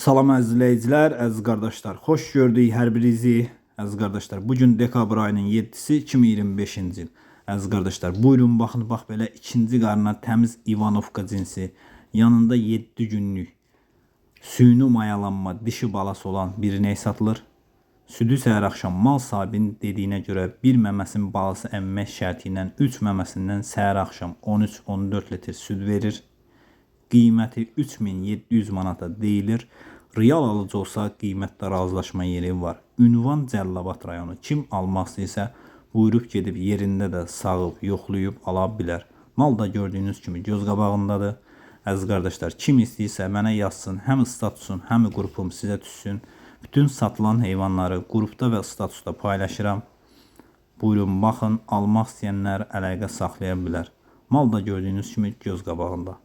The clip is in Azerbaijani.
Salam əziz izləyicilər, əziz qardaşlar. Xoş gördük hər birinizi. Əziz qardaşlar, bugün dekabr ayının 7-si 2025-ci il. Əziz qardaşlar, buyurun baxın, bax belə ikinci qarına təmiz İvanovka cinsi, yanında 7 günlük süni mayalanma dişi balası olan bir inək satılır. Südü səhər axşam mal sahibinin dediyinə görə bir məməsinin balası əmmək şərti ilə 3 məməsindən səhər axşam 13-14 litr süd verir. Qiyməti 3700 manata deyilir. Real alıcı olsa qiymətdə razılaşma yeri var. Ünvan Cəlilabad rayonu. Kim almaq istəyirsə buyurub gedib yerində də sağıb, yoxlayıb ala bilər. Mal da gördüyünüz kimi göz qabağındadır. Əziz qardaşlar, kim istəyirsə mənə yazsın, həm statusun, həm qrupum sizə düşsün. Bütün satılan heyvanları qrupda və statusda paylaşıram. Buyurun baxın, almaq istəyənlər əlaqə saxlaya bilər. Mal da gördüyünüz kimi göz qabağında.